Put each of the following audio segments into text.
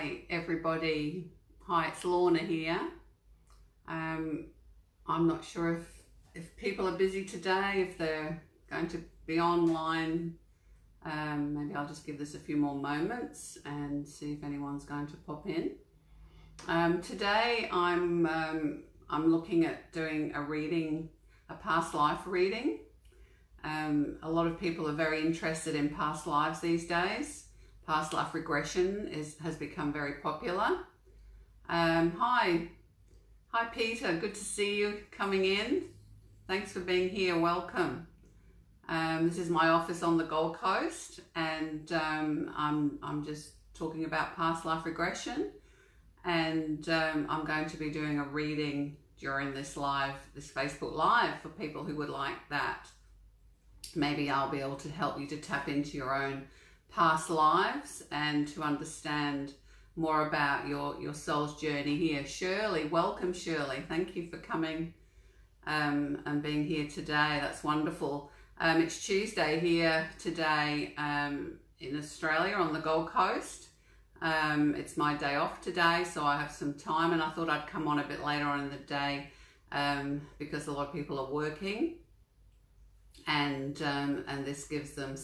Hi everybody, hi, it's Lorna here. I'm not sure if people are busy today, if they're going to be online. Maybe I'll just give this a few more moments and see if anyone's going to pop in. Today I'm looking at doing a reading, a past life reading. A lot of people are very interested in past lives these days. Past life regression has become very popular. Hi Peter, good to see you coming in. Thanks for being here, welcome. This is my office on the Gold Coast, and I'm just talking about past life regression, and I'm going to be doing a reading during this Facebook Live for people who would like that. Maybe I'll be able to help you to tap into your own past lives and to understand more about your soul's journey here. Shirley, welcome Shirley. Thank you for coming and being here today. That's wonderful. It's Tuesday here today in Australia on the Gold Coast. It's my day off today, so I have some time, and I thought I'd come on a bit later on in the day because a lot of people are working. And this gives them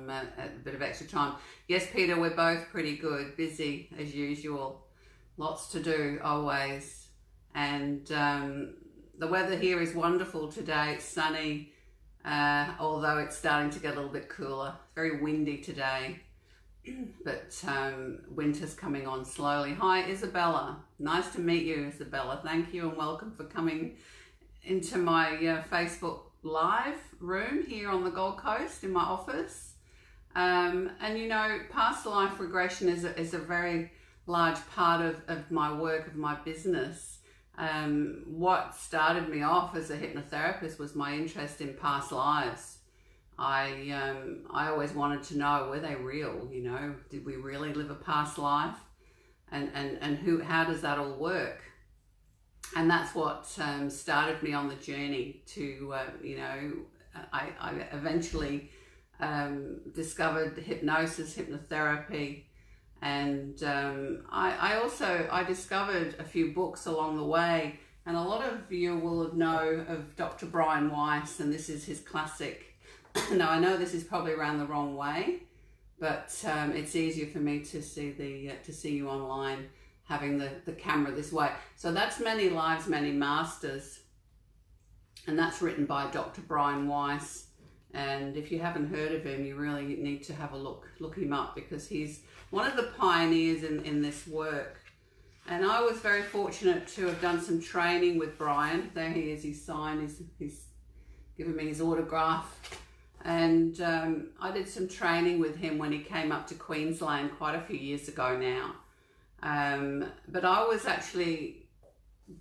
a bit of extra time. Yes, Peter, we're both pretty good, busy as usual, lots to do always. And the weather here is wonderful today. It's sunny, although it's starting to get a little bit cooler. It's very windy today, but winter's coming on slowly. Hi, Isabella. Nice to meet you, Isabella. Thank you and welcome for coming into my Facebook Live room here on the Gold Coast in my office. And you know, past life regression is a very large part of my work, of my business. What started me off as a hypnotherapist was my interest in past lives. I always wanted to know, were they real? You know, did we really live a past life? And how does that all work? And that's what started me on the journey to, I eventually discovered hypnosis, hypnotherapy, and I discovered a few books along the way, and a lot of you will know of Dr. Brian Weiss, and this is his classic. Now I know this is probably around the wrong way, but it's easier for me to see you online, having the camera this way. So that's Many Lives, Many Masters, and that's written by Dr. Brian Weiss. And if you haven't heard of him, you really need to have a look him up, because he's one of the pioneers in this work. And I was very fortunate to have done some training with Brian. There he is, he's signed, he's given me his autograph. And I did some training with him when he came up to Queensland quite a few years ago now. But I was actually,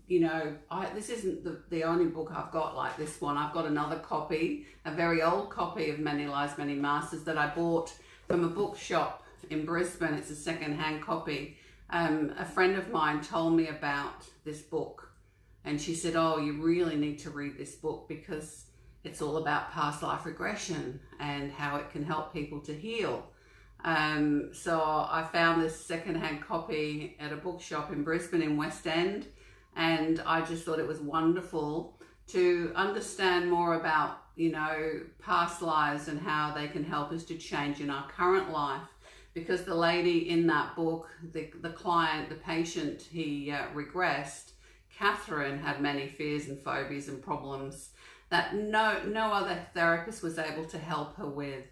this isn't the only book I've got like this one. I've got another copy, a very old copy of Many Lives, Many Masters that I bought from a bookshop in Brisbane. It's a second-hand copy. A friend of mine told me about this book, and she said, oh, you really need to read this book because it's all about past life regression and how it can help people to heal. So I found this second-hand copy at a bookshop in Brisbane in West End, and I just thought it was wonderful to understand more about, past lives and how they can help us to change in our current life. Because the lady in that book, the client, the patient he regressed, Catherine, had many fears and phobias and problems that no other therapist was able to help her with.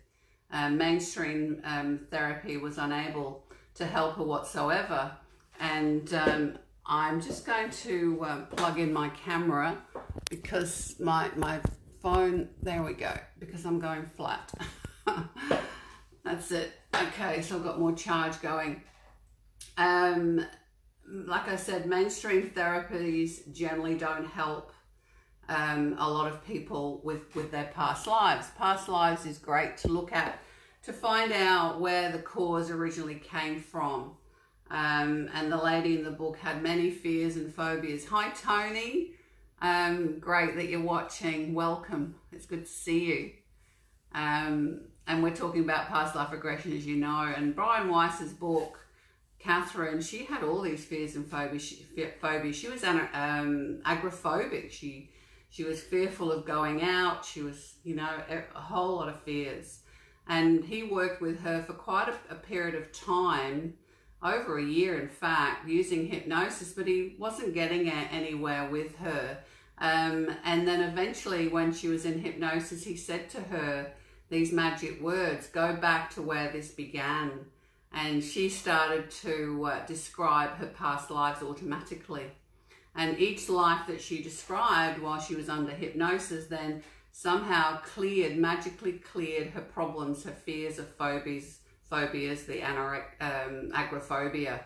Mainstream therapy was unable to help her whatsoever. And I'm just going to plug in my camera because my phone, there we go, because I'm going flat. That's it. Okay, so I've got more charge going. Like I said, mainstream therapies generally don't help a lot of people with their past lives. Past lives is great to look at to find out where the cause originally came from. And the lady in the book had many fears and phobias. Hi Tony, great that you're watching. Welcome, it's good to see you. And we're talking about past life regression, as you know. And Brian Weiss's book Catherine, she had all these fears and phobias. She was agoraphobic. She was fearful of going out. She was, you know, a whole lot of fears. And he worked with her for quite a period of time, over a year in fact, using hypnosis, but he wasn't getting anywhere with her. And then eventually when she was in hypnosis, he said to her these magic words, "Go back to where this began." And she started to describe her past lives automatically. And each life that she described while she was under hypnosis then somehow magically cleared her problems, her fears, her phobias, the agoraphobia.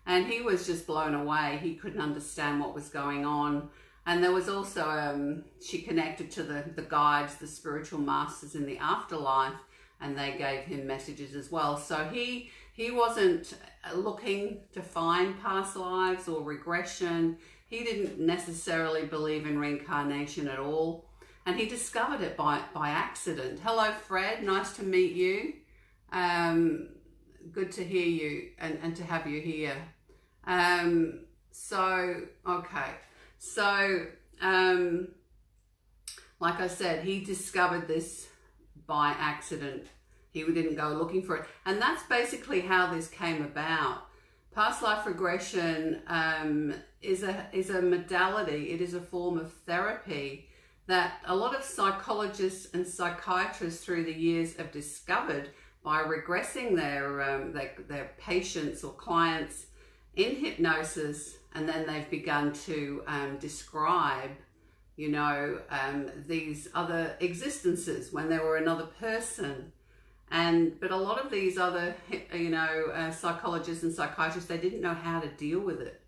And he was just blown away. He couldn't understand what was going on. And there was also, she connected to the guides, the spiritual masters in the afterlife, and they gave him messages as well. So he wasn't looking to find past lives or regression. He didn't necessarily believe in reincarnation at all. And he discovered it by accident. Hello, Fred. Nice to meet you. Good to hear you and to have you here. Like I said, he discovered this by accident. He didn't go looking for it. And that's basically how this came about. Past life regression is a modality. It is a form of therapy that a lot of psychologists and psychiatrists through the years have discovered by regressing their patients or clients in hypnosis, and then they've begun to describe, you know, these other existences when they were another person. But a lot of these other, you know, psychologists and psychiatrists, they didn't know how to deal with it.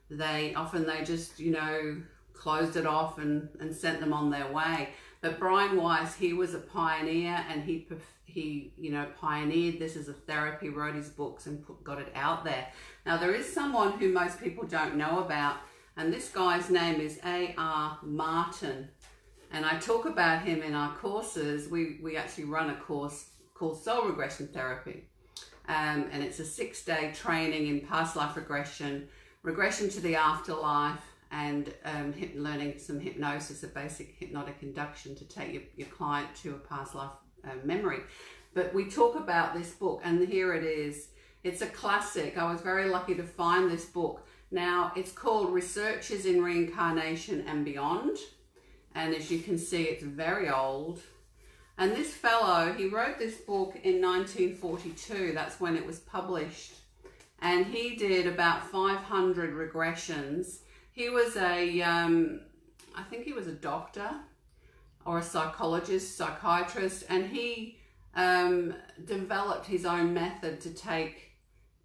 They just, you know, closed it off and sent them on their way. But Brian Weiss, he was a pioneer, and he you know, pioneered this as a therapy, wrote his books and got it out there. Now there is someone who most people don't know about, and this guy's name is A.R. Martin. And I talk about him in our courses. We actually run a course called Soul Regression Therapy. And it's a 6-day training in past life regression to the afterlife, and learning some hypnosis, a basic hypnotic induction to take your client to a past life memory. But we talk about this book, and here it is. It's a classic. I was very lucky to find this book. Now, it's called Researches in Reincarnation and Beyond. And as you can see, it's very old. And this fellow, he wrote this book in 1942. That's when it was published. And he did about 500 regressions. He was I think he was a doctor or a psychologist, psychiatrist, and he developed his own method to take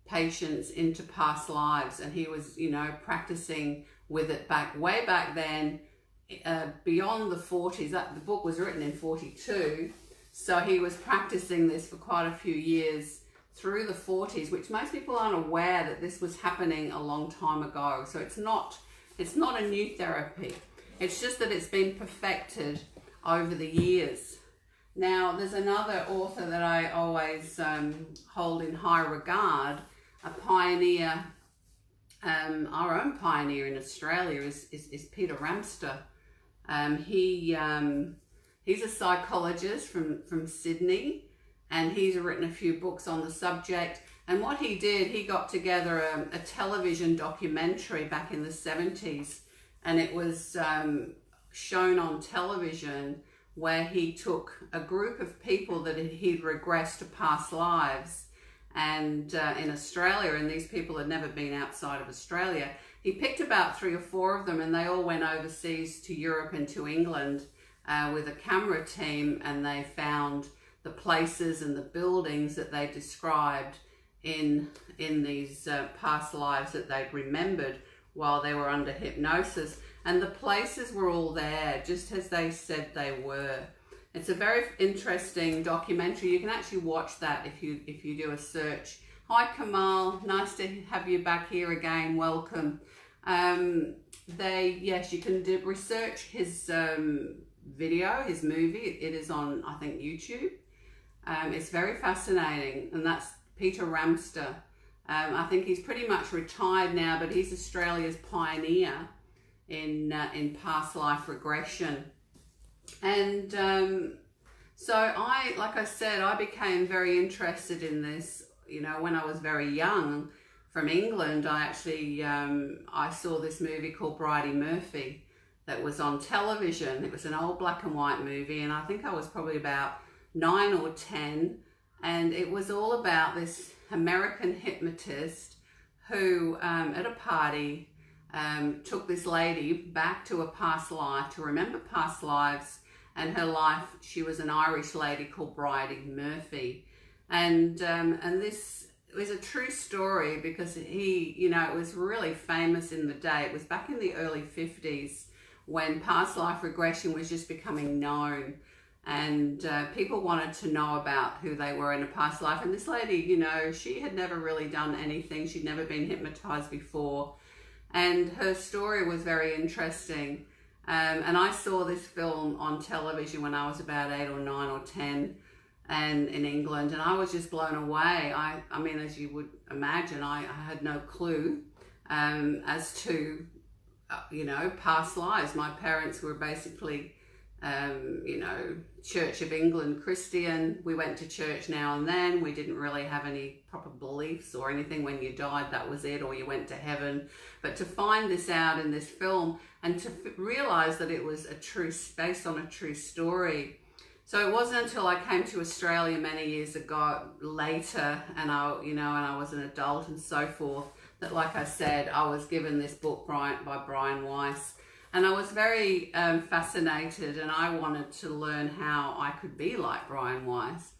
patients into past lives. And he was, you know, practicing with it way back then, beyond the 40s. The book was written in 42, so he was practicing this for quite a few years through the 40s, which most people aren't aware that this was happening a long time ago. So it's not a new therapy. It's just that it's been perfected over the years. Now, there's another author that I always hold in high regard, a pioneer, our own pioneer in Australia is Peter Ramster. He's a psychologist from Sydney, and he's written a few books on the subject. And what he did, he got together a television documentary back in the 70s, and it was shown on television, where he took a group of people that he'd regressed to past lives, and in Australia, and these people had never been outside of Australia. He picked about 3 or 4 of them, and they all went overseas to Europe and to England with a camera team, and they found the places and the buildings that they described in these past lives that they'd remembered while they were under hypnosis. And the places were all there, just as they said they were. It's a very interesting documentary. You can actually watch that if you do a search. Hi Kamal, nice to have you back here again. Welcome. Yes, you can research his video, his movie. It is on, I think, YouTube. It's very fascinating, and that's Peter Ramster. I think he's pretty much retired now, but he's Australia's pioneer in past life regression. And so like I said, I became very interested in this, you know, when I was very young. From England, I actually, I saw this movie called Bridie Murphy that was on television. It was an old black and white movie, and I think I was probably about 9 or 10. And it was all about this American hypnotist who, at a party, took this lady back to a past life, to remember past lives. And her life, she was an Irish lady called Bridie Murphy. And this was a true story because he, you know, it was really famous in the day. It was back in the early 50s when past life regression was just becoming known. And people wanted to know about who they were in a past life. And this lady, you know, she had never really done anything. She'd never been hypnotized before. And her story was very interesting. And I saw this film on television when I was about 8 or 9 or 10 and in England, and I was just blown away. I mean, as you would imagine, I had no clue as to, you know, past lives. My parents were basically, you know, Church of England Christian. We went to church now and then. We didn't really have any proper beliefs or anything. When you died, that was it, or you went to heaven. But to find this out in this film and to realize that it was based on a true story. So it wasn't until I came to Australia many years ago later, and I was an adult and so forth, that, like I said, I was given this book by Brian Weiss. And I was very fascinated, and I wanted to learn how I could be like Brian Weiss.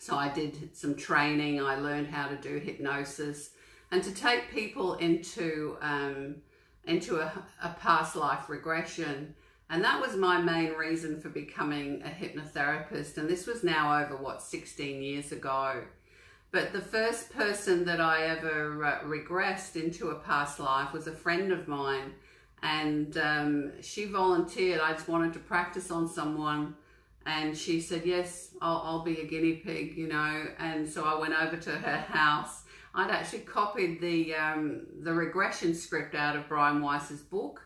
So I did some training. I learned how to do hypnosis and to take people into a past life regression. And that was my main reason for becoming a hypnotherapist. And this was now over, 16 years ago. But the first person that I ever regressed into a past life was a friend of mine. And she volunteered. I just wanted to practice on someone. And she said, yes, I'll be a guinea pig, you know. And so I went over to her house. I'd actually copied the regression script out of Brian Weiss's book.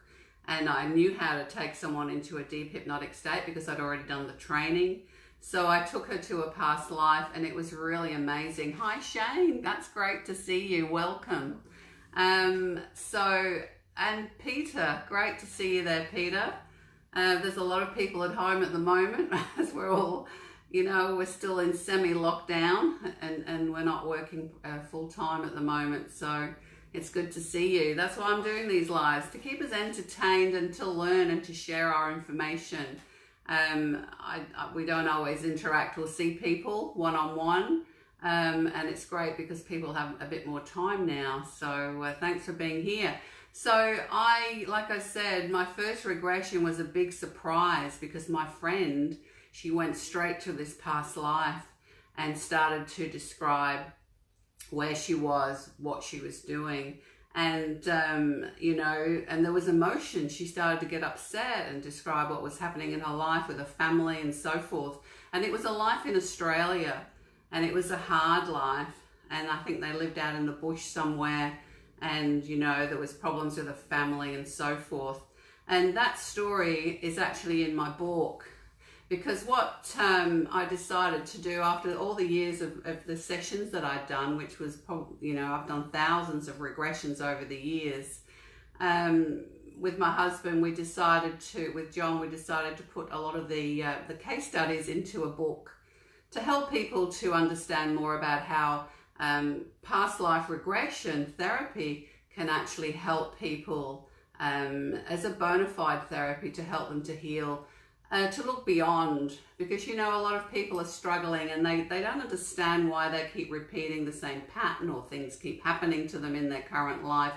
And I knew how to take someone into a deep hypnotic state because I'd already done the training. So I took her to a past life, and it was really amazing. Hi, Shane. That's great to see you. Welcome. And Peter, great to see you there, Peter. There's a lot of people at home at the moment as we're all, you know, we're still in semi-lockdown and we're not working full-time at the moment. So it's good to see you. That's why I'm doing these lives, to keep us entertained and to learn and to share our information. We don't always interact or see people one-on-one, and it's great because people have a bit more time now. So thanks for being here. So like I said, my first regression was a big surprise because my friend, she went straight to this past life and started to describe where she was, what she was doing. And, you know, and there was emotion. She started to get upset and describe what was happening in her life with her family and so forth. And it was a life in Australia, and it was a hard life. And I think they lived out in the bush somewhere. And, you know, there was problems with her family and so forth. And that story is actually in my book, because what I decided to do after all the years of the sessions that I'd done, which was probably, you know, I've done thousands of regressions over the years. With my husband, with John, we decided to put a lot of the case studies into a book to help people to understand more about how past life regression therapy can actually help people as a bona fide therapy to help them to heal, to look beyond, because, you know, a lot of people are struggling and they don't understand why they keep repeating the same pattern, or things keep happening to them in their current life,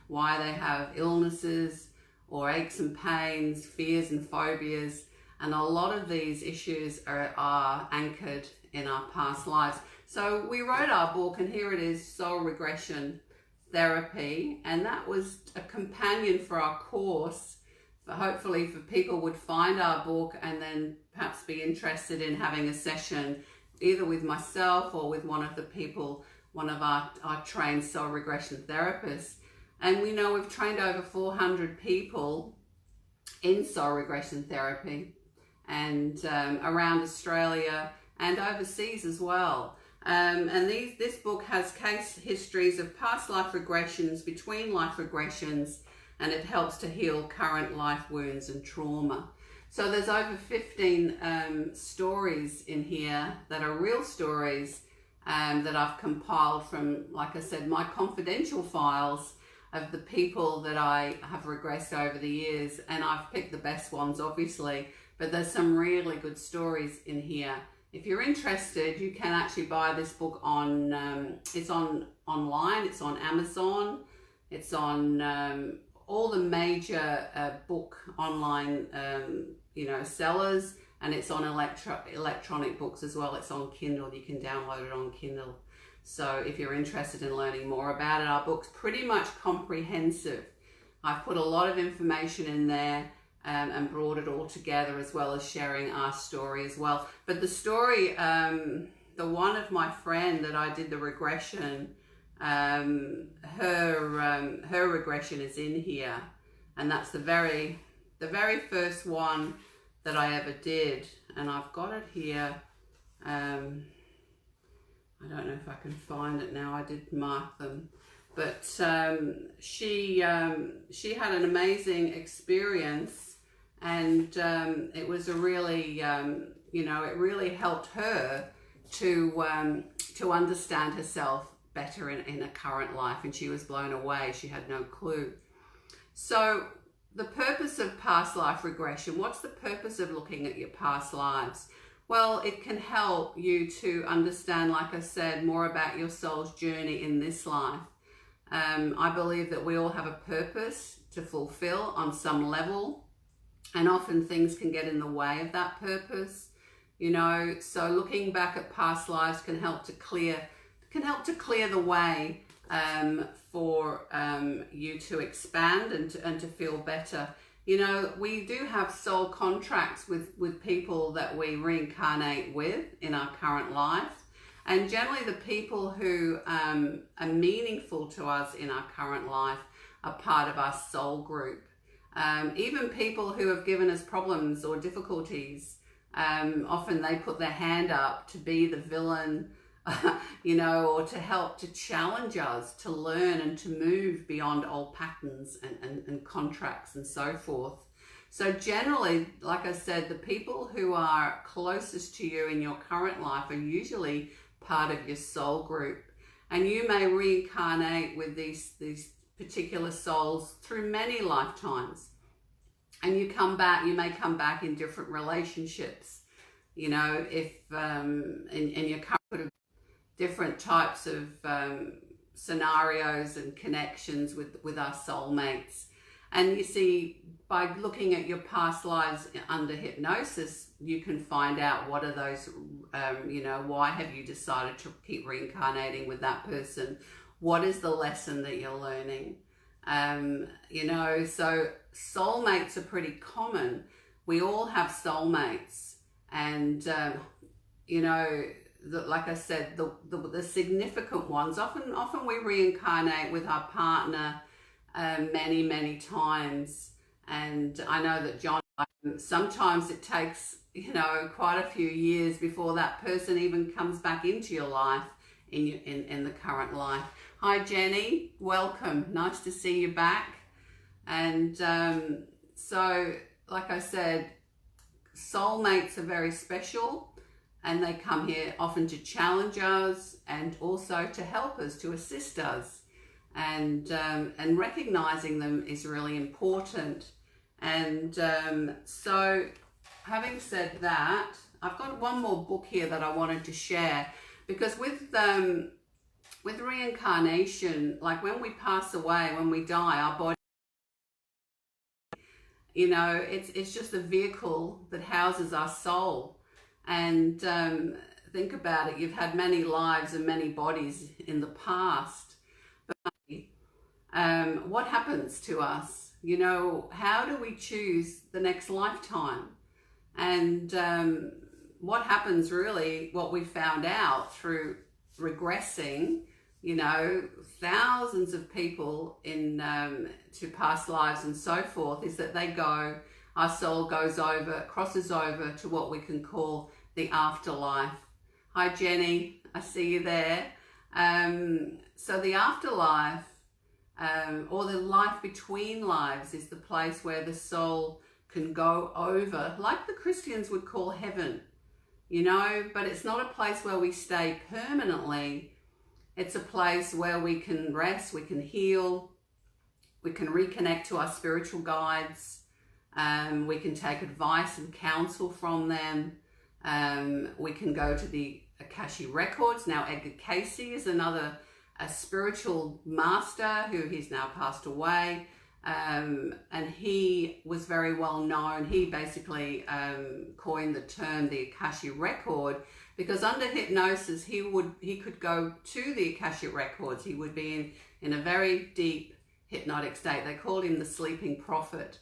why they have illnesses or aches and pains, fears and phobias. And a lot of these issues are anchored in our past lives. So we wrote our book, and here it is, Soul Regression Therapy. And that was a companion for our course. Hopefully for people would find our book and then perhaps be interested in having a session either with myself or with one of the people one of our trained soul regression therapists. And we know we've trained over 400 people in soul regression therapy, and around Australia and overseas as well. And this book has case histories of past life regressions, between life regressions, and it helps to heal current life wounds and trauma. So there's over 15 stories in here that are real stories that I've compiled from, like I said, my confidential files of the people that I have regressed over the years. And I've picked the best ones, obviously, but there's some really good stories in here. If you're interested, you can actually buy this book on, it's online, it's on Amazon, it's on all the major book online sellers, and it's on electronic books as well. It's on Kindle. You can download it on Kindle. So if you're interested in learning more about it, our book's pretty much comprehensive. I've put a lot of information in there and brought it all together, as well as sharing our story as well. But the story, the one of my friend that I did the regression, her regression is in here, and that's the very first one that I ever did, and I've got it here. I don't know if I can find it now. I did mark them, but she had an amazing experience, and it was a really it really helped her to understand herself better in a current life, and she was blown away. She had no clue. So the purpose of past life regression, what's the purpose of looking at your past lives? Well, it can help you to understand, like I said, more about your soul's journey in this life. I believe that we all have a purpose to fulfill on some level, and often things can get in the way of that purpose. So looking back at past lives can help to clear the way for you to expand and to feel better. We do have soul contracts with people that we reincarnate with in our current life. And generally the people who are meaningful to us in our current life are part of our soul group. Even people who have given us problems or difficulties, often they put their hand up to be the villain, or to help to challenge us to learn and to move beyond old patterns and contracts and so forth. So generally, like I said, the people who are closest to you in your current life are usually part of your soul group. And you may reincarnate with these particular souls through many lifetimes. And you may come back in different relationships. If in your current different types of scenarios and connections with our soulmates. And you see, by looking at your past lives under hypnosis, you can find out what are those, why have you decided to keep reincarnating with that person? What is the lesson that you're learning? So soulmates are pretty common. We all have soulmates, and like I said, the significant ones, often we reincarnate with our partner many times. And I know that John, sometimes it takes quite a few years before that person even comes back into your life in the current life. Hi Jenny, welcome, nice to see you back. And so like I said, soulmates are very special. And they come here often to challenge us and also to help us, to assist us. And recognizing them is really important. And so having said that, I've got one more book here that I wanted to share, because with reincarnation, like when we pass away, when we die, our body, it's just a vehicle that houses our soul. And think about it, you've had many lives and many bodies in the past. But what happens to us? How do we choose the next lifetime? And what happens really, what we found out through regressing you know, thousands of people in to past lives and so forth, is that our soul goes over, crosses over to what we can call the afterlife. Hi Jenny, I see you there. So the afterlife, or the life between lives, is the place where the soul can go over, like the Christians would call heaven, you know, but it's not a place where we stay permanently. It's a place where we can rest, we can heal, we can reconnect to our spiritual guides, we can take advice and counsel from them, we can go to the Akashic records. Now Edgar Casey is another spiritual master who he's now passed away, and he was very well known. He basically coined the term the Akashic record, because under hypnosis he could go to the Akashic records. He would be in a very deep hypnotic state. They called him the sleeping prophet,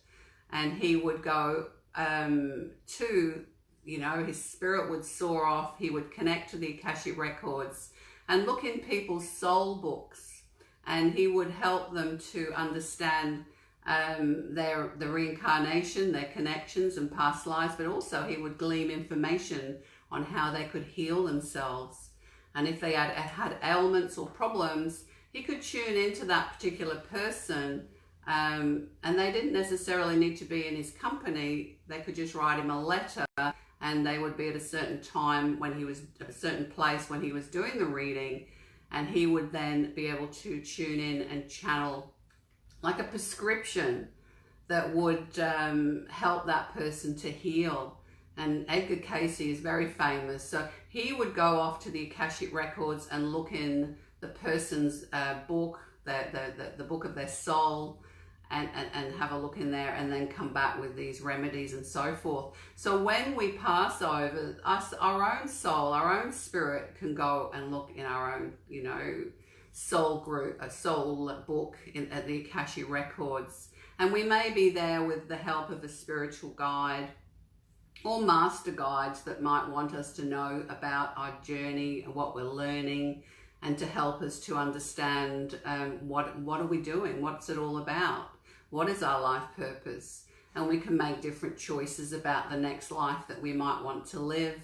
and he would go to, you know, his spirit would soar off, he would connect to the Akashic records and look in people's soul books, and he would help them to understand the reincarnation, their connections and past lives, but also he would glean information on how they could heal themselves. And if they had ailments or problems, he could tune into that particular person, and they didn't necessarily need to be in his company. They could just write him a letter, and they would be at a certain time when he was at a certain place when he was doing the reading, and he would then be able to tune in and channel like a prescription that would help that person to heal. And Edgar Casey is very famous, so he would go off to the Akashic records and look in the person's book, the book of their soul, and have a look in there, and then come back with these remedies and so forth. So when we pass over, our own soul, our own spirit can go and look in our own, you know, soul group, a soul book at the Akashic records. And we may be there with the help of a spiritual guide or master guides that might want us to know about our journey and what we're learning, and to help us to understand what are we doing, what's it all about, what is our life purpose. And we can make different choices about the next life that we might want to live,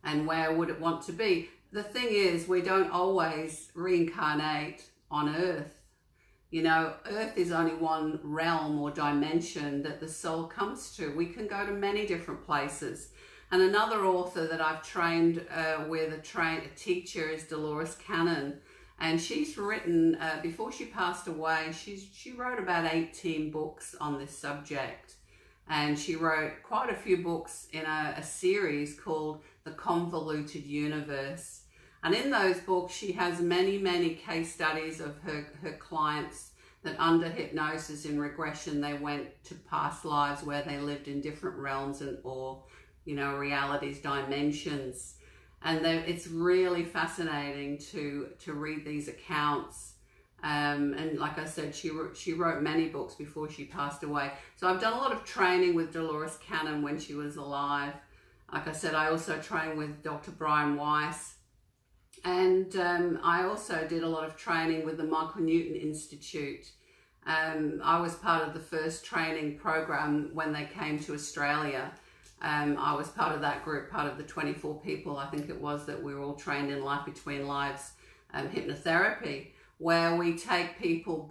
and where would it want to be. The thing is, we don't always reincarnate on Earth. You know, Earth is only one realm or dimension that the soul comes to. We can go to many different places. And another author that I've trained with, a teacher, is Dolores Cannon. And she's written, before she passed away, she wrote about 18 books on this subject. And she wrote quite a few books in a series called The Convoluted Universe. And in those books, she has many, many case studies of her clients that under hypnosis in regression, they went to past lives where they lived in different realms or, you know, realities, dimensions. And it's really fascinating to read these accounts. And like I said, she wrote many books before she passed away. So I've done a lot of training with Dolores Cannon when she was alive. Like I said, I also trained with Dr. Brian Weiss. And I also did a lot of training with the Michael Newton Institute. I was part of the first training program when they came to Australia. I was part of that group, part of the 24 people, I think it was, that we were all trained in Life Between Lives hypnotherapy, where we take people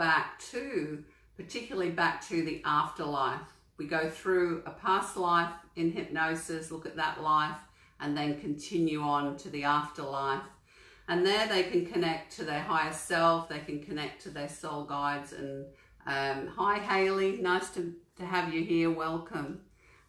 particularly back to the afterlife. We go through a past life in hypnosis, look at that life, and then continue on to the afterlife. And there they can connect to their higher self, they can connect to their soul guides. And hi Hayley, nice to have you here, welcome.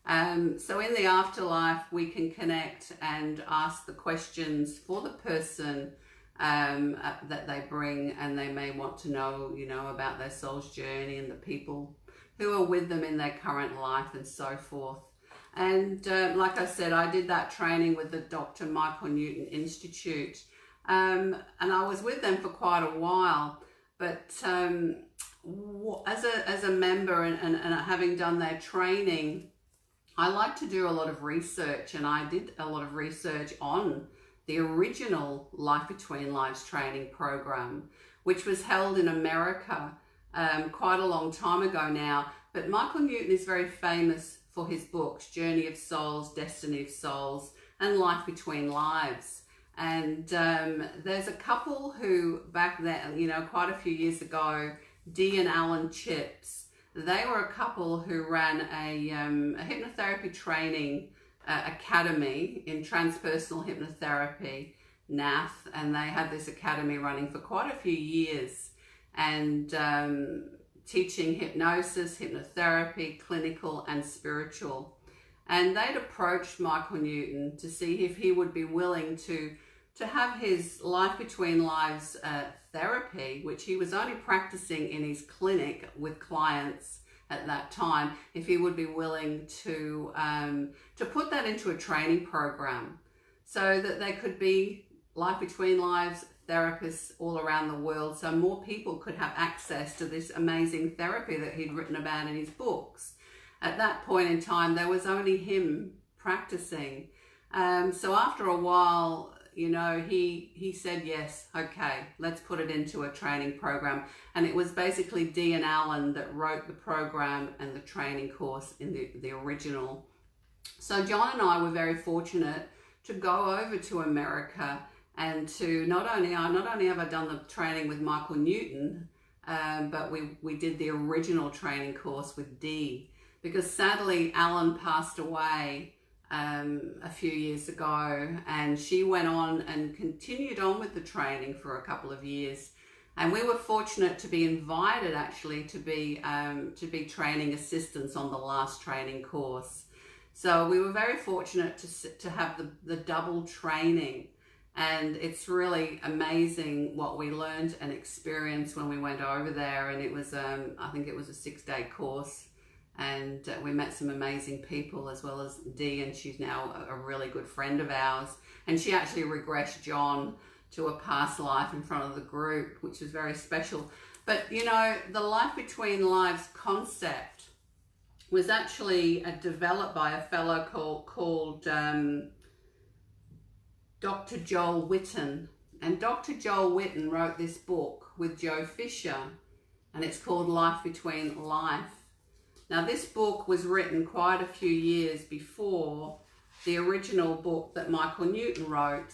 So in the afterlife, we can connect and ask the questions for the person that they bring, and they may want to know, you know, about their soul's journey and the people who are with them in their current life and so forth. And like I said, I did that training with the Dr. Michael Newton Institute. And I was with them for quite a while, but as a member and having done their training, I like to do a lot of research, and I did a lot of research on the original Life Between Lives training program, which was held in America quite a long time ago now. But Michael Newton is very famous for his books, Journey of Souls, Destiny of Souls, and Life Between Lives. And there's a couple who back then, you know, quite a few years ago, Dee and Alan Chips, they were a couple who ran a hypnotherapy training academy in transpersonal hypnotherapy, NAF, and they had this academy running for quite a few years, and teaching hypnosis, hypnotherapy, clinical and spiritual. And they'd approached Michael Newton to see if he would be willing to have his Life Between Lives therapy, which he was only practicing in his clinic with clients at that time, if he would be willing to put that into a training program so that they could be Life Between Lives therapists all around the world, so more people could have access to this amazing therapy that he'd written about in his books. At that point in time, there was only him practicing. So after a while, you know, he said, yes, okay, let's put it into a training program. And it was basically Dee and Alan that wrote the program and the training course in the original. So John and I were very fortunate to go over to America and to not only have I done the training with Michael Newton, but we did the original training course with Dee, because sadly Alan passed away a few years ago, and she went on and continued on with the training for a couple of years. And we were fortunate to be invited actually to be training assistants on the last training course. So we were very fortunate to have the double training, and it's really amazing what we learned and experienced when we went over there. And it was I think it was a 6-day course, and we met some amazing people as well as Dee, and she's now a really good friend of ours, and she actually regressed John to a past life in front of the group, which was very special. But you know, the Life Between Lives concept was actually developed by a fellow called Dr. Joel Witten. And Dr. Joel Witten wrote this book with Joe Fisher, and it's called Life Between Life. Now, this book was written quite a few years before the original book that Michael Newton wrote.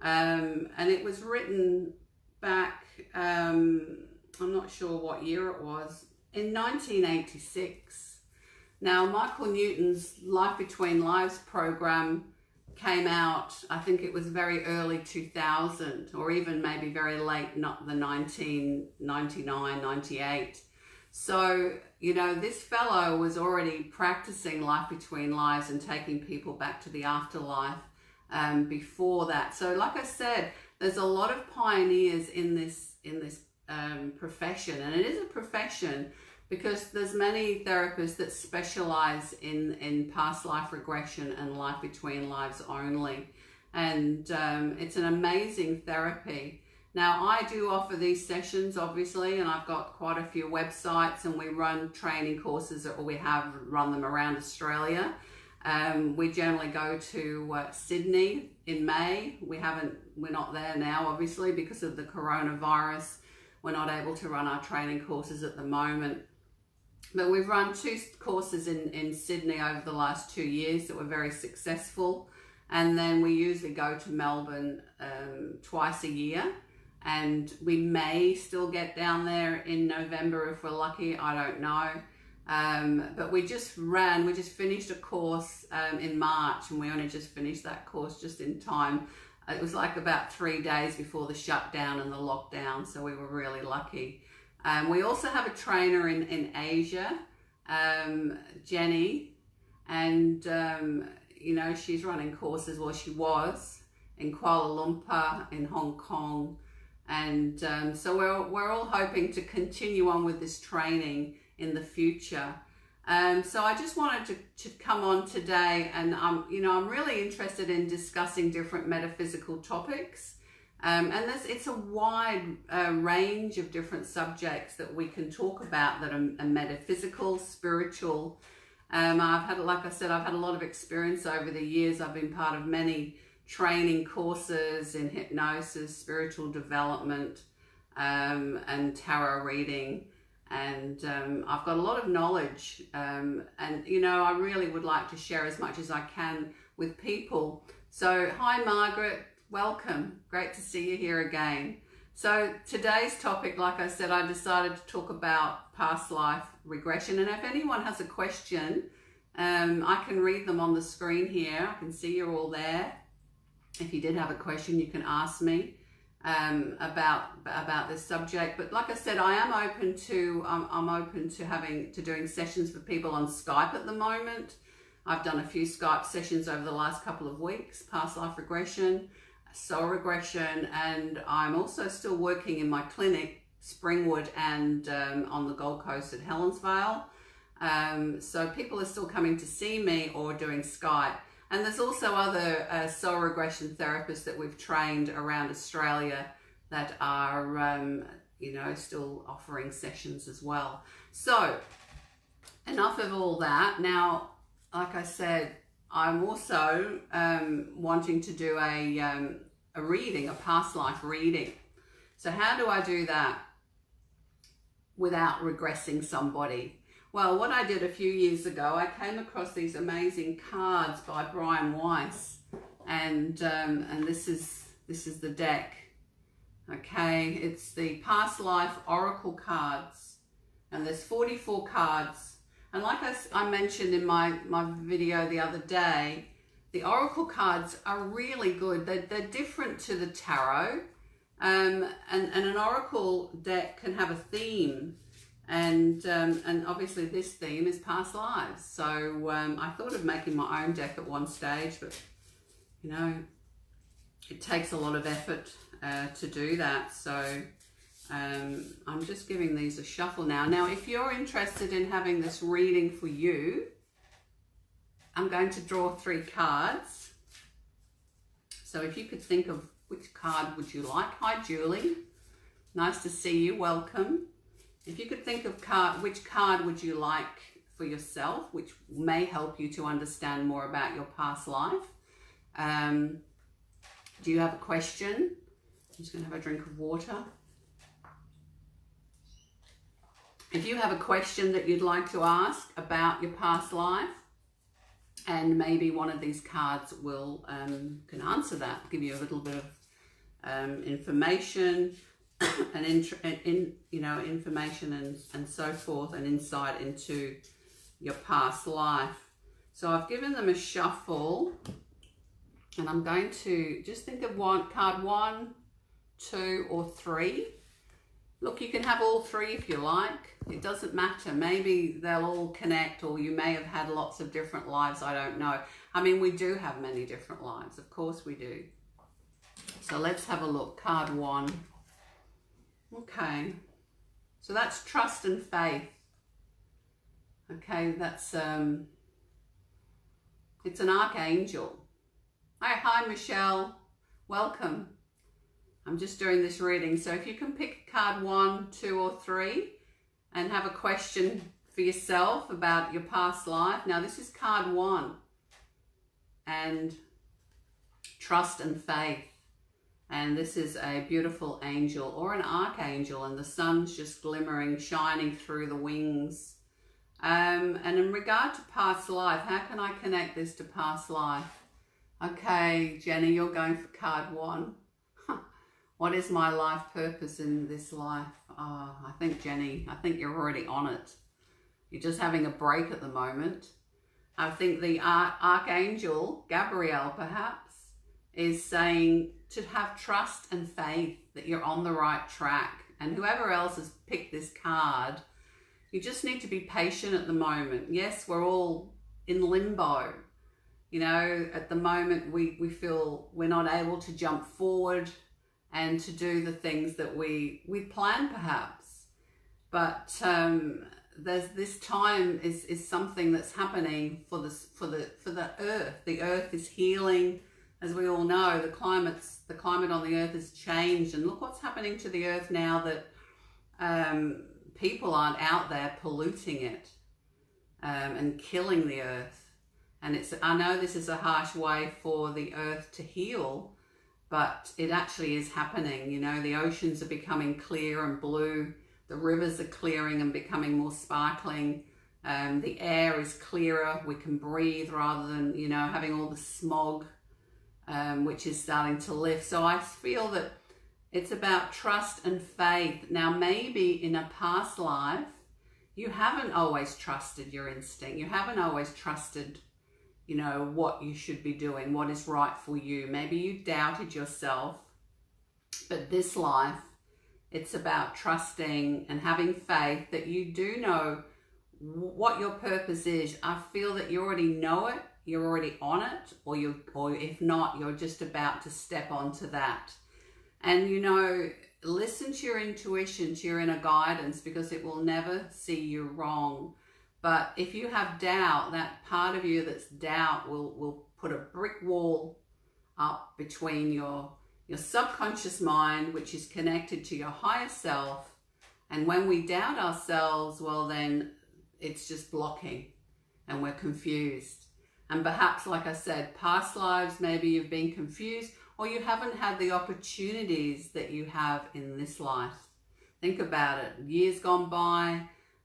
And it was written back, I'm not sure what year it was, in 1986. Now, Michael Newton's Life Between Lives program came out, I think it was very early 2000, or even maybe very late, not the 1999, 98. So, you know, this fellow was already practicing Life Between Lives and taking people back to the afterlife before that. So like I said, there's a lot of pioneers in this profession, and it is a profession because there's many therapists that specialize in past life regression and Life Between Lives only. And it's an amazing therapy. Now, I do offer these sessions, obviously, and I've got quite a few websites, and we run training courses, or we have run them around Australia. We generally go to Sydney in May. We're not there now, obviously, because of the coronavirus. We're not able to run our training courses at the moment. But we've run 2 courses in Sydney over the last 2 years that were very successful. And then we usually go to Melbourne twice a year. And we may still get down there in November if we're lucky, I don't know. But we just finished a course in March, and we only just finished that course just in time. It was like about 3 days before the shutdown and the lockdown, so we were really lucky. We also have a trainer in Asia, Jenny, and you know, she's running courses, well, she was, in Kuala Lumpur, in Hong Kong. And so we're all hoping to continue on with this training in the future. So I just wanted to come on today, and I'm really interested in discussing different metaphysical topics. And it's a wide range of different subjects that we can talk about that are metaphysical, spiritual. I've had a lot of experience over the years. I've been part of many training courses in hypnosis, spiritual development, and tarot reading. And I've got a lot of knowledge, and you know, I really would like to share as much as I can with people. So hi Margaret, welcome, great to see you here again. So today's topic, like I said, I decided to talk about past life regression, and if anyone has a question, I can read them on the screen here. I can see you're all there. If you did have a question, you can ask me about this subject. But like I said, I am open to I'm open to doing sessions for people on Skype at the moment. I've done a few Skype sessions over the last couple of weeks, past life regression, soul regression, and I'm also still working in my clinic, Springwood, and on the Gold Coast at Helensvale. So people are still coming to see me or doing Skype. And there's also other soul regression therapists that we've trained around Australia that are, you know, still offering sessions as well. So enough of all that. Now, like I said, I'm also wanting to do a reading, a past life reading. So how do I do that without regressing somebody? Well, what I did a few years ago, I came across these amazing cards by Brian Weiss, and this is the deck. Okay, it's the past life oracle cards, and there's 44 cards. And like I mentioned in my video the other day, the oracle cards are really good. They're different to the tarot, and an oracle deck can have a theme. And obviously this theme is past lives. So I thought of making my own deck at one stage, but you know, it takes a lot of effort to do that. So I'm just giving these a shuffle now. Now, if you're interested in having this reading for you, I'm going to draw 3 cards. So if you could think of which card would you like. Hi, Julie. Nice to see you. Welcome. If you could think of which card would you like for yourself, which may help you to understand more about your past life. Do you have a question? I'm just going to have a drink of water. If you have a question that you'd like to ask about your past life, and maybe one of these cards will can answer that, give you a little bit of information. You know, information and so forth, and insight into your past life. So I've given them a shuffle, and I'm going to just think of card 1, 2, or 3. Look, you can have all 3 if you like. It doesn't matter. Maybe they'll all connect, or you may have had lots of different lives. I don't know. I mean, we do have many different lives. Of course we do. So let's have a look. Card 1. Okay, so that's trust and faith. Okay, that's it's an archangel. Hi Michelle, welcome. I'm just doing this reading, so if you can pick card 1, 2, or 3 and have a question for yourself about your past life. Now this is card 1, and trust and faith. And this is a beautiful angel or an archangel, and the sun's just glimmering, shining through the wings. And in regard to past life, how can I connect this to past life? Okay, Jenny, you're going for card 1. What is my life purpose in this life? Oh, I think, Jenny, I think you're already on it. You're just having a break at the moment. I think the archangel, Gabriel perhaps, is saying to have trust and faith that you're on the right track. And whoever else has picked this card, you just need to be patient at the moment. Yes, we're all in limbo. You know, at the moment we feel we're not able to jump forward and to do the things that we plan perhaps. But there's this time is something that's happening for the earth. The earth is healing. As we all know, the climate on the earth has changed, and look what's happening to the earth now that people aren't out there polluting it and killing the earth. And I know this is a harsh way for the earth to heal, but it actually is happening. You know, the oceans are becoming clear and blue. The rivers are clearing and becoming more sparkling. The air is clearer. We can breathe rather than, you know, having all the smog, which is starting to lift. So I feel that it's about trust and faith. Now, maybe in a past life, you haven't always trusted your instinct. You haven't always trusted, you know, what you should be doing, what is right for you. Maybe you doubted yourself. But this life, it's about trusting and having faith that you do know what your purpose is. I feel that you already know it, you're already on it, or if not, you're just about to step onto that. And, you know, listen to your intuition, to your inner guidance, because it will never see you wrong. But if you have doubt, that part of you that's doubt will put a brick wall up between your subconscious mind, which is connected to your higher self. And when we doubt ourselves, well, then it's just blocking and we're confused. And perhaps, like I said, past lives, maybe you've been confused, or you haven't had the opportunities that you have in this life. Think about it. Years gone by,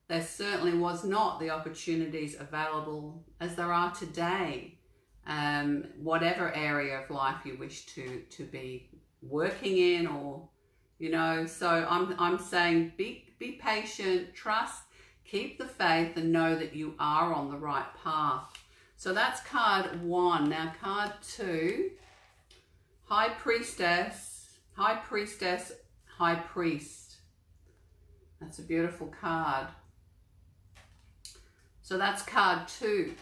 there certainly was not the opportunities available as there are today. Whatever area of life you wish to be working in, or, you know, so I'm saying be patient, trust, keep the faith, and know that you are on the right path. So that's card 1. Now card 2, High Priestess, High Priestess, High Priest. That's a beautiful card. So that's card 2.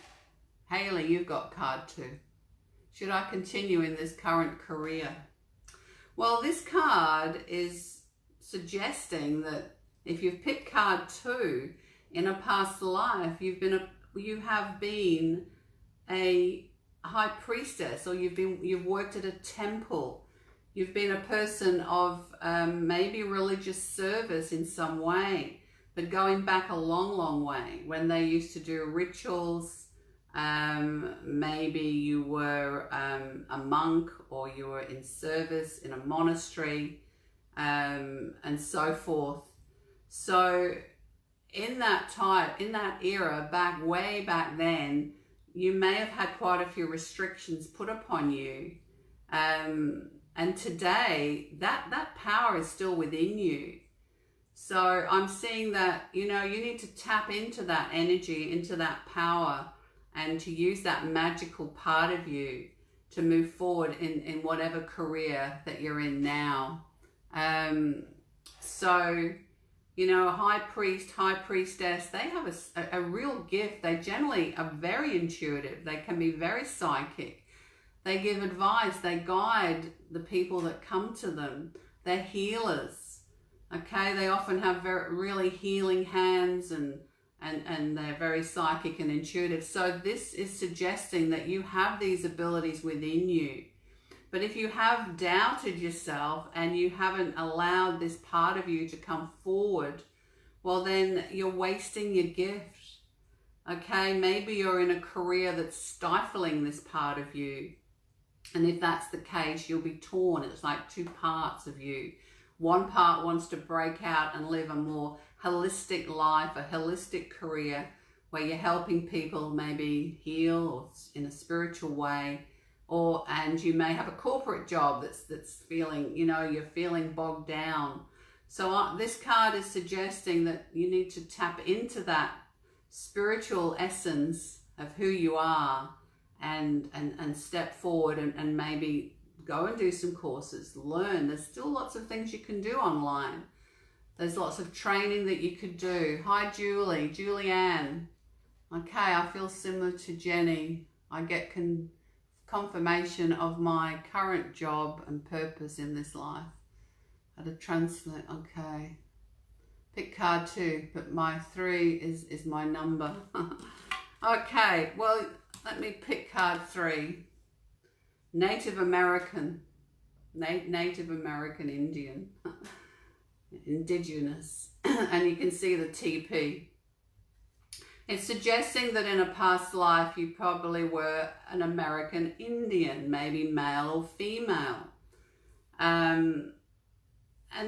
Hayley, you've got card 2. Should I continue in this current career? Well, this card is suggesting that if you've picked card 2, in a past life, you have been a high priestess, or you've worked at a temple. You've been a person of maybe religious service in some way, but going back a long, long way, when they used to do rituals. Maybe you were a monk, or you were in service in a monastery, and so forth. So in that era, way back then, you may have had quite a few restrictions put upon you. And today, that power is still within you. So I'm seeing that, you know, you need to tap into that energy, into that power, and to use that magical part of you to move forward in whatever career that you're in now. So, you know, high priest, high priestess, they have a real gift. They generally are very intuitive. They can be very psychic. They give advice. They guide the people that come to them. They're healers. Okay, they often have really healing hands, and they're very psychic and intuitive. So this is suggesting that you have these abilities within you. But if you have doubted yourself and you haven't allowed this part of you to come forward, well, then you're wasting your gift. Okay, maybe you're in a career that's stifling this part of you. And if that's the case, you'll be torn. It's like two parts of you. One part wants to break out and live a more holistic life, a holistic career, where you're helping people maybe heal, or in a spiritual way. And you may have a corporate job that's feeling, you know, you're feeling bogged down. So this card is suggesting that you need to tap into that spiritual essence of who you are, and step forward and maybe go and do some courses, learn. There's still lots of things you can do online. There's lots of training that you could do. Hi, Julianne. Okay, I feel similar to Jenny. I get confirmation of my current job and purpose in this life. How to translate, okay. Pick card 2, but my 3 is my number. Okay, well, let me pick card 3. Native American. Native American Indian. Indigenous. And you can see the TP. It's suggesting that in a past life you probably were an American Indian, maybe male or female. And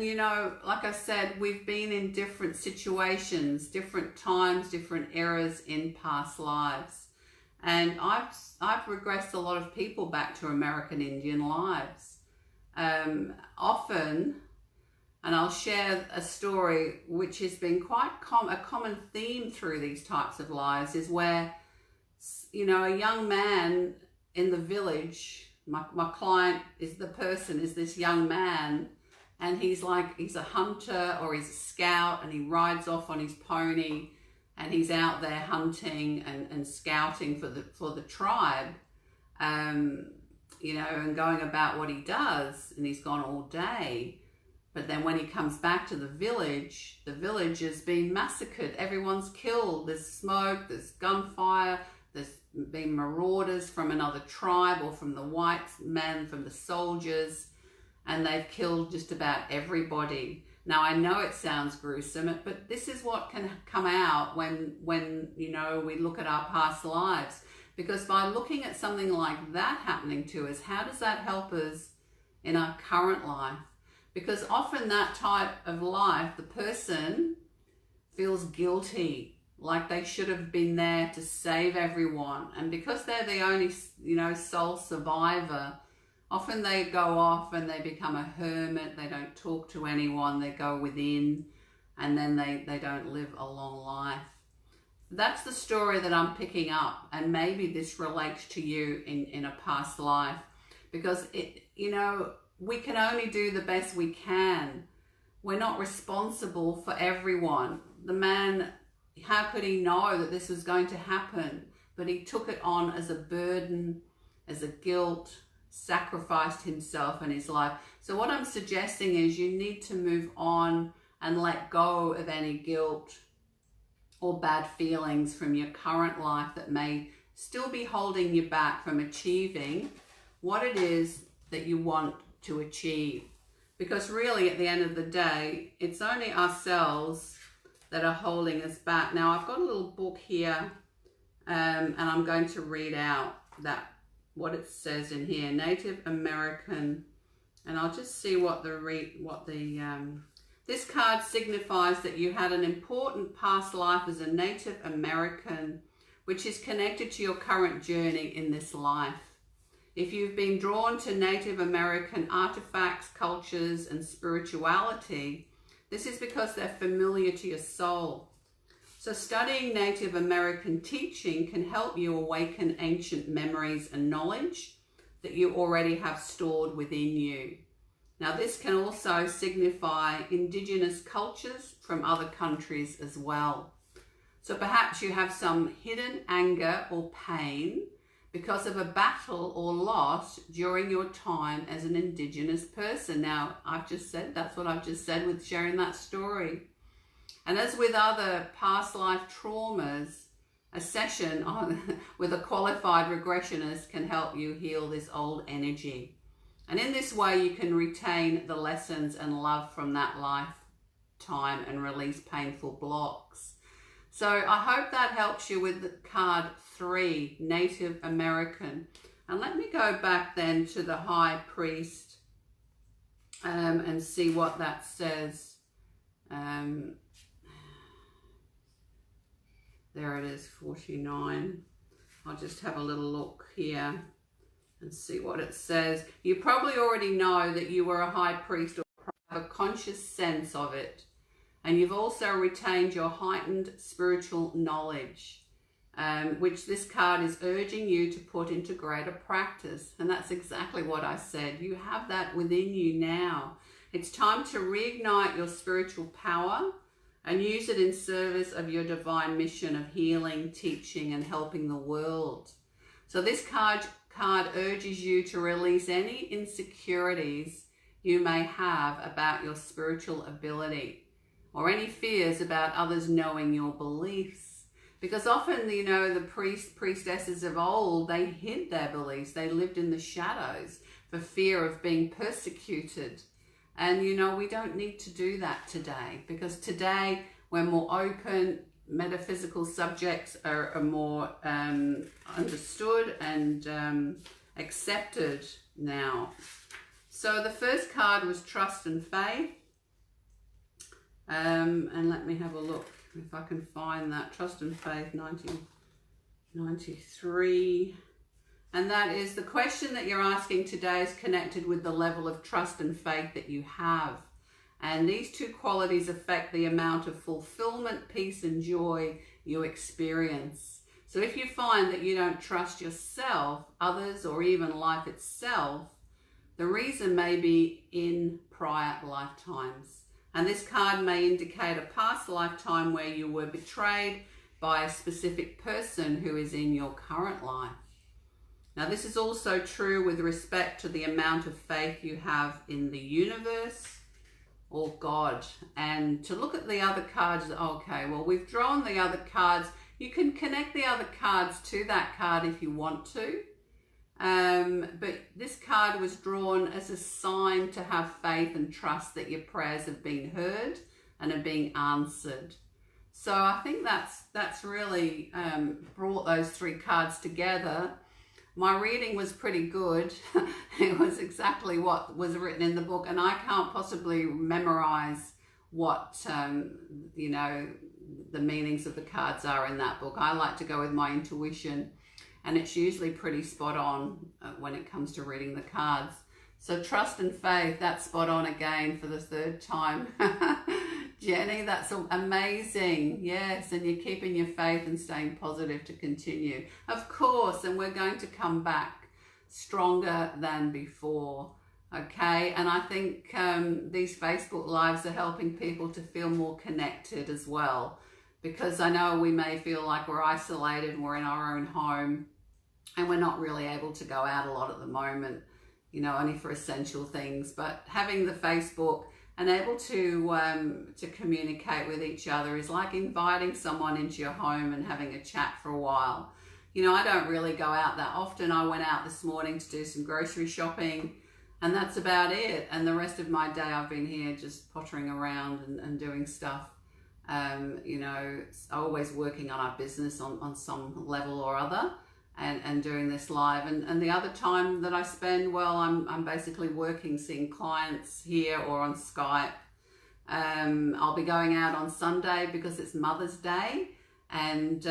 you know, like I said, we've been in different situations, different times, different eras in past lives. And I've regressed a lot of people back to American Indian lives. Often, and I'll share a story which has been quite a common theme through these types of lives, is where, you know, a young man in the village, my client is this young man, and he's a hunter or he's a scout, and he rides off on his pony and he's out there hunting and scouting for the tribe, you know, and going about what he does, and he's gone all day. But then when he comes back to the village has been massacred. Everyone's killed. There's smoke, there's gunfire, there's been marauders from another tribe or from the white men, from the soldiers, and they've killed just about everybody. Now, I know it sounds gruesome, but this is what can come out when you know, we look at our past lives. Because by looking at something like that happening to us, how does that help us in our current life? Because often that type of life, the person feels guilty, like they should have been there to save everyone. And because they're the only, you know, sole survivor, often they go off and they become a hermit. They don't talk to anyone. They go within, and then they don't live a long life. That's the story that I'm picking up, and maybe this relates to you in a past life, because it, you know, we can only do the best we can. We're not responsible for everyone. The man, how could he know that this was going to happen? But he took it on as a burden, as a guilt, sacrificed himself and his life. So what I'm suggesting is you need to move on and let go of any guilt or bad feelings from your current life that may still be holding you back from achieving what it is that you want to achieve. Because really, at the end of the day, it's only ourselves that are holding us back. Now, I've got a little book here, and I'm going to read out what it says in here. Native American, and I'll just see what this card signifies that you had an important past life as a Native American, which is connected to your current journey in this life. If you've been drawn to Native American artifacts, cultures, and spirituality, this is because they're familiar to your soul. So studying Native American teaching can help you awaken ancient memories and knowledge that you already have stored within you. Now, this can also signify indigenous cultures from other countries as well. So perhaps you have some hidden anger or pain because of a battle or loss during your time as an indigenous person. Now, that's what I've just said with sharing that story. And as with other past life traumas, a session with a qualified regressionist can help you heal this old energy. And in this way, you can retain the lessons and love from that lifetime and release painful blocks. So I hope that helps you with the card 3, Native American. And let me go back then to the High Priest and see what that says. There it is, 49. I'll just have a little look here and see what it says. You probably already know that you were a high priest or have a conscious sense of it. And you've also retained your heightened spiritual knowledge, which this card is urging you to put into greater practice. And that's exactly what I said. You have that within you now. It's time to reignite your spiritual power and use it in service of your divine mission of healing, teaching, and helping the world. So this card urges you to release any insecurities you may have about your spiritual ability or any fears about others knowing your beliefs. Because often, you know, the priestesses of old, they hid their beliefs. They lived in the shadows for fear of being persecuted. And, you know, we don't need to do that today, because today we're more open. metaphysical subjects are more understood and accepted now. So the first card was Trust and Faith. And let me have a look if I can find that. Trust and Faith, 1993. And that is the question that you're asking today is connected with the level of trust and faith that you have. And these two qualities affect the amount of fulfillment, peace, and joy you experience. So if you find that you don't trust yourself, others, or even life itself, the reason may be in prior lifetimes. And this card may indicate a past lifetime where you were betrayed by a specific person who is in your current life. Now, this is also true with respect to the amount of faith you have in the universe or God. And to look at the other cards, okay, well, we've drawn the other cards. You can connect the other cards to that card if you want to. But this card was drawn as a sign to have faith and trust that your prayers have been heard and are being answered. So I think that's really brought those three cards together. My reading was pretty good. It was exactly what was written in the book, and I can't possibly memorize what, you know, the meanings of the cards are in that book. I like to go with my intuition, and it's usually pretty spot on when it comes to reading the cards. So trust and faith, that's spot on again for the third time. Jenny, that's amazing. Yes, and you're keeping your faith and staying positive to continue. Of course, and we're going to come back stronger than before. Okay, and I think these Facebook Lives are helping people to feel more connected as well. Because I know we may feel like we're isolated and we're in our own home and we're not really able to go out a lot at the moment, you know, only for essential things. But having the Facebook and able to communicate with each other is like inviting someone into your home and having a chat for a while. You know, I don't really go out that often. I went out this morning to do some grocery shopping, and that's about it. And the rest of my day I've been here just pottering around and doing stuff. You know, always working on our business on some level or other, and doing this live. And the other time that I spend, well, I'm basically working, seeing clients here or on Skype. I'll be going out on Sunday because it's Mother's Day, and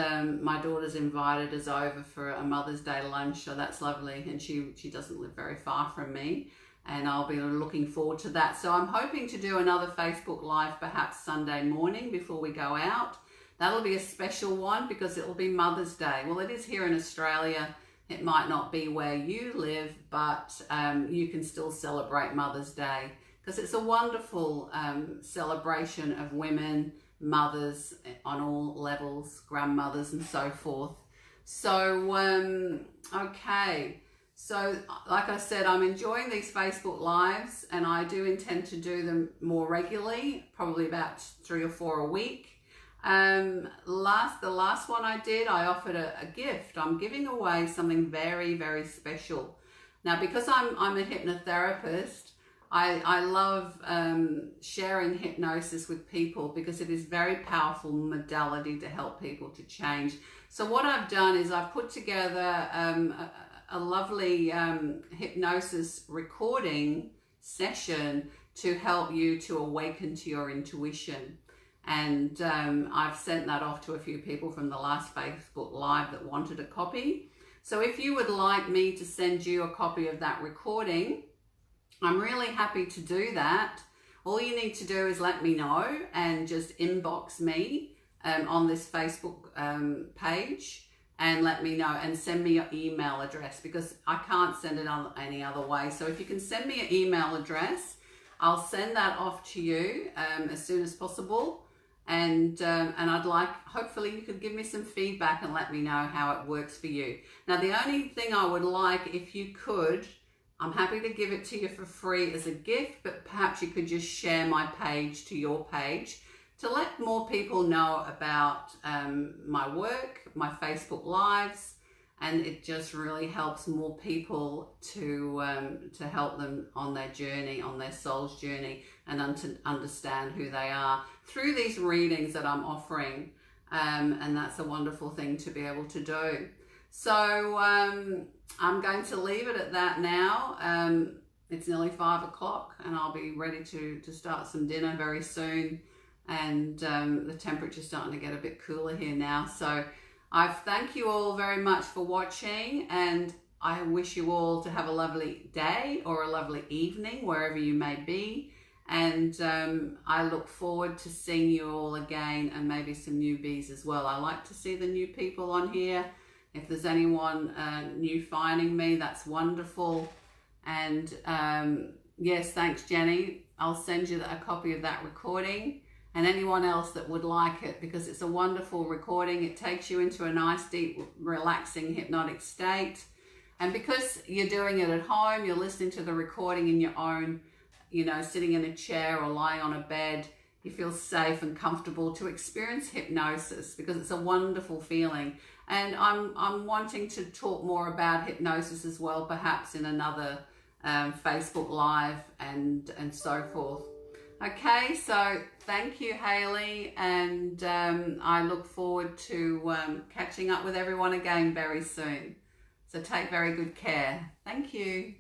my daughter's invited us over for a Mother's Day lunch, so that's lovely. And she doesn't live very far from me, and I'll be looking forward to that. So I'm hoping to do another Facebook Live perhaps Sunday morning before we go out. That'll be a special one because it will be Mother's Day. Well, it is here in Australia. It might not be where you live, but you can still celebrate Mother's Day because it's a wonderful celebration of women, mothers on all levels, grandmothers and so forth. So, okay. So, like I said, I'm enjoying these Facebook Lives, and I do intend to do them more regularly, probably about 3 or 4 a week. The last one I did, I offered a gift. I'm giving away something very, very special. Now, because I'm a hypnotherapist, I love sharing hypnosis with people because it is a very powerful modality to help people to change. So what I've done is I've put together a lovely hypnosis recording session to help you to awaken to your intuition. And I've sent that off to a few people from the last Facebook Live that wanted a copy. So if you would like me to send you a copy of that recording, I'm really happy to do that. All you need to do is let me know and just inbox me on this Facebook page and let me know, and send me your email address because I can't send it on any other way. So if you can send me your email address, I'll send that off to you as soon as possible. And I'd like, hopefully you could give me some feedback and let me know how it works for you. Now, the only thing I would like, if you could, I'm happy to give it to you for free as a gift, but perhaps you could just share my page to your page to let more people know about my work, my Facebook Lives, and it just really helps more people to help them on their journey, on their soul's journey, and understand who they are through these readings that I'm offering. and that's a wonderful thing to be able to do. So I'm going to leave it at that now. It's nearly 5 o'clock and I'll be ready to start some dinner very soon. And the temperature's starting to get a bit cooler here now. So I thank you all very much for watching, and I wish you all to have a lovely day or a lovely evening wherever you may be. And I look forward to seeing you all again, and maybe some newbies as well. I like to see the new people on here. If there's anyone new finding me, that's wonderful. And yes, thanks Jenny. I'll send you a copy of that recording, and anyone else that would like it, because it's a wonderful recording. It takes you into a nice, deep, relaxing, hypnotic state. And because you're doing it at home, you're listening to the recording in your own, you know, sitting in a chair or lying on a bed, you feel safe and comfortable to experience hypnosis, because it's a wonderful feeling. And I'm wanting to talk more about hypnosis as well, perhaps in another Facebook Live and so forth. Okay, so thank you, Hayley, and I look forward to catching up with everyone again very soon. So take very good care. Thank you.